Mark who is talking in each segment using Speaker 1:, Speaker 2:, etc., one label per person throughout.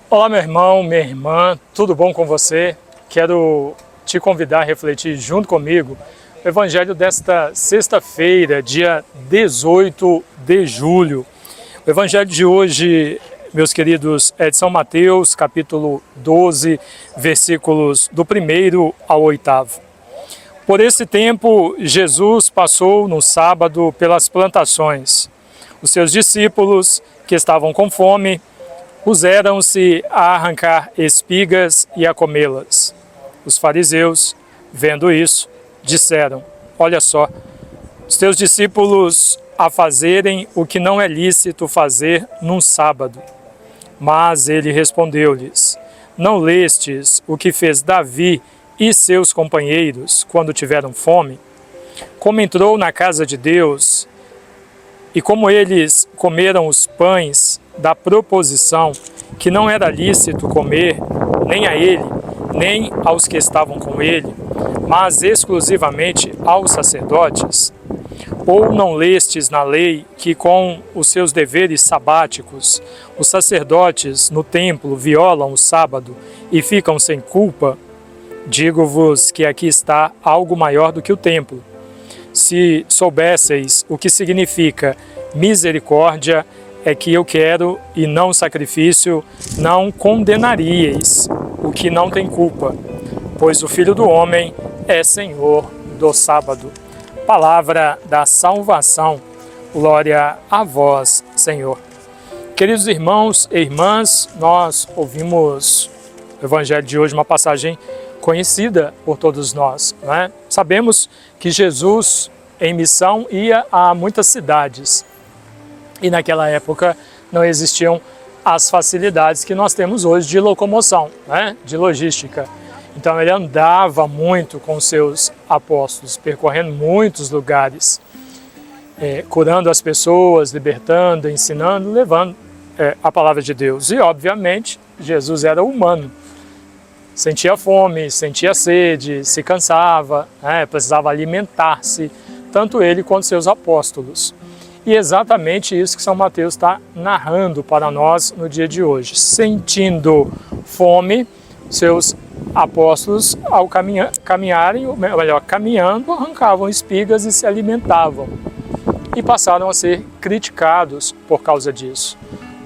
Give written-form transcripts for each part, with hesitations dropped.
Speaker 1: Olá, meu irmão, minha irmã, tudo bom com você? Quero te convidar a refletir junto comigo o Evangelho desta sexta-feira, dia 18 de julho. O Evangelho de hoje, meus queridos, é de São Mateus, capítulo 12, versículos do 1º ao 8º. Por esse tempo, Jesus passou no sábado pelas plantações. Os seus discípulos, que estavam com fome, puseram-se a arrancar espigas e a comê-las. Os fariseus, vendo isso, disseram: olha só, os teus discípulos a fazerem o que não é lícito fazer num sábado. Mas ele respondeu-lhes: não lestes o que fez Davi e seus companheiros quando tiveram fome? Como entrou na casa de Deus, e como eles comeram os pães da proposição que não era lícito comer nem a ele, nem aos que estavam com ele, mas exclusivamente aos sacerdotes? Ou não lestes na lei que com os seus deveres sabáticos os sacerdotes no templo violam o sábado e ficam sem culpa? Digo-vos que aqui está algo maior do que o templo. Se soubesseis o que significa misericórdia, é que eu quero e não sacrifício, não condenaríeis o que não tem culpa, pois o Filho do Homem é Senhor do sábado. Palavra da salvação, glória a vós, Senhor. Queridos irmãos e irmãs, nós ouvimos o Evangelho de hoje, uma passagem conhecida por todos nós, né? Sabemos que Jesus, em missão, ia a muitas cidades e naquela época não existiam as facilidades que nós temos hoje de locomoção, né? De logística. Então ele andava muito com seus apóstolos, percorrendo muitos lugares, curando as pessoas, libertando, ensinando, levando a palavra de Deus. E obviamente Jesus era humano. Sentia fome, sentia sede, se cansava, precisava alimentar-se, tanto ele quanto seus apóstolos. E exatamente isso que São Mateus está narrando para nós no dia de hoje. Sentindo fome, seus apóstolos, ao caminharem, ou melhor, caminhando, arrancavam espigas e se alimentavam. E passaram a ser criticados por causa disso.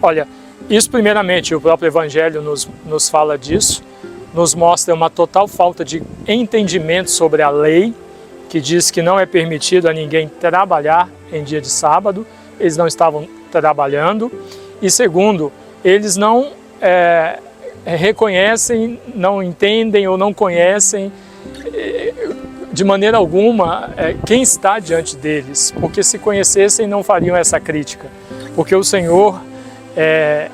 Speaker 1: Olha, isso primeiramente, o próprio Evangelho nos fala disso, nos mostra uma total falta de entendimento sobre a lei, que diz que não é permitido a ninguém trabalhar em dia de sábado. Eles não estavam trabalhando. E segundo, eles não reconhecem, não entendem ou não conhecem de maneira alguma quem está diante deles, porque se conhecessem não fariam essa crítica, porque o Senhor é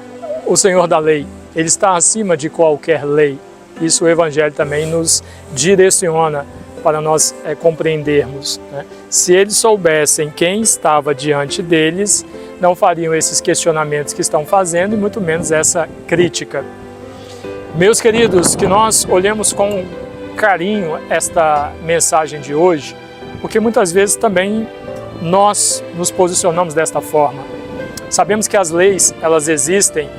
Speaker 1: o Senhor da lei, Ele está acima de qualquer lei. Isso o Evangelho também nos direciona para nós compreendermos, né? Se eles soubessem quem estava diante deles, não fariam esses questionamentos que estão fazendo e muito menos essa crítica. Meus queridos, que nós olhemos com carinho esta mensagem de hoje, porque muitas vezes também nós nos posicionamos desta forma. Sabemos que as leis, elas existem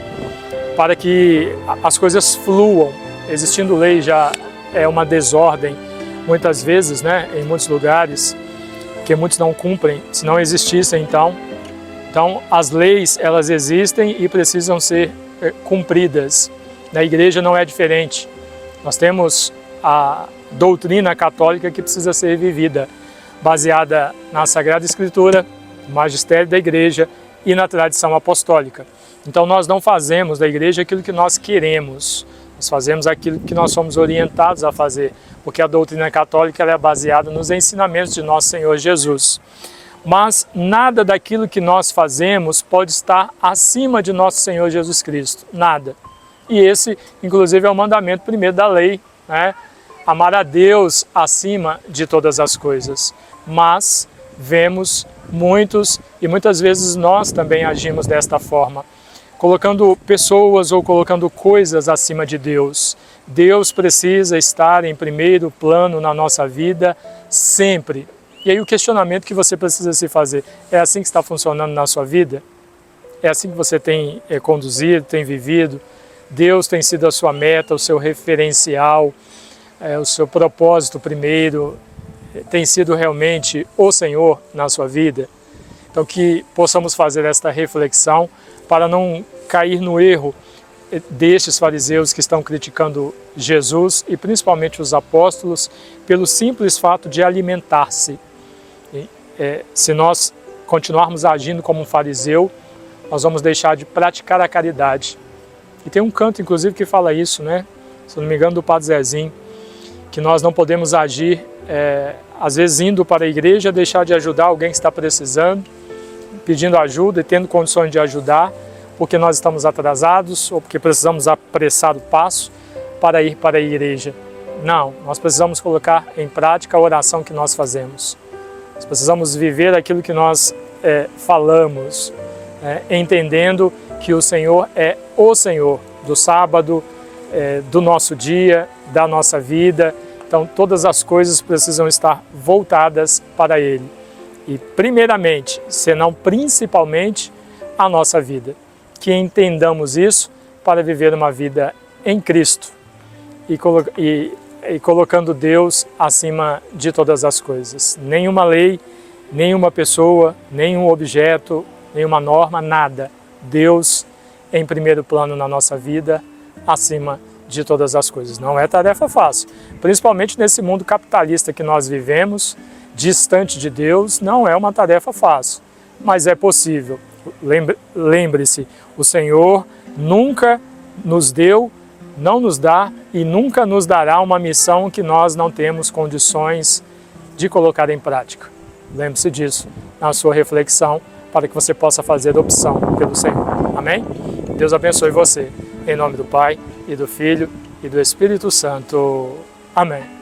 Speaker 1: para que as coisas fluam. Existindo lei já é uma desordem, muitas vezes, né, em muitos lugares, que muitos não cumprem. Se não existissem, então as leis, elas existem e precisam ser cumpridas. Na igreja não é diferente. Nós temos a doutrina católica que precisa ser vivida, baseada na Sagrada Escritura, no magistério da igreja e na tradição apostólica. Então nós não fazemos da igreja aquilo que nós queremos, nós fazemos aquilo que nós somos orientados a fazer, porque a doutrina católica ela é baseada nos ensinamentos de nosso Senhor Jesus. Mas nada daquilo que nós fazemos pode estar acima de nosso Senhor Jesus Cristo, nada. E esse, inclusive, é o mandamento primeiro da lei, né? Amar a Deus acima de todas as coisas. Mas vemos muitos, e muitas vezes nós também agimos desta forma, colocando pessoas ou colocando coisas acima de Deus. Deus precisa estar em primeiro plano na nossa vida sempre. E aí o questionamento que você precisa se fazer, é assim que está funcionando na sua vida? É assim que você tem conduzido, tem vivido? Deus tem sido a sua meta, o seu referencial, o seu propósito primeiro, tem sido realmente o Senhor na sua vida. Então que possamos fazer esta reflexão para não cair no erro destes fariseus que estão criticando Jesus e principalmente os apóstolos pelo simples fato de alimentar-se. Se nós continuarmos agindo como um fariseu, nós vamos deixar de praticar a caridade. E tem um canto, inclusive, que fala isso, né? Se não me engano, do Padre Zezinho, que nós não podemos agir, às vezes indo para a igreja, deixar de ajudar alguém que está precisando, pedindo ajuda e tendo condições de ajudar, porque nós estamos atrasados ou porque precisamos apressar o passo para ir para a igreja. Não, nós precisamos colocar em prática a oração que nós fazemos. Nós precisamos viver aquilo que nós falamos, entendendo que o Senhor é o Senhor do sábado, do nosso dia, da nossa vida. Então todas as coisas precisam estar voltadas para Ele. E primeiramente, senão principalmente, a nossa vida. Que entendamos isso para viver uma vida em Cristo e colocando Deus acima de todas as coisas. Nenhuma lei, nenhuma pessoa, nenhum objeto, nenhuma norma, nada. Deus em primeiro plano na nossa vida, acima de todas as coisas. Não é tarefa fácil, principalmente nesse mundo capitalista que nós vivemos, distante de Deus, não é uma tarefa fácil, mas é possível. Lembre-se, o Senhor nunca nos deu, não nos dá e nunca nos dará uma missão que nós não temos condições de colocar em prática. Lembre-se disso na sua reflexão para que você possa fazer a opção pelo Senhor. Amém? Deus abençoe você. Em nome do Pai, e do Filho, e do Espírito Santo. Amém.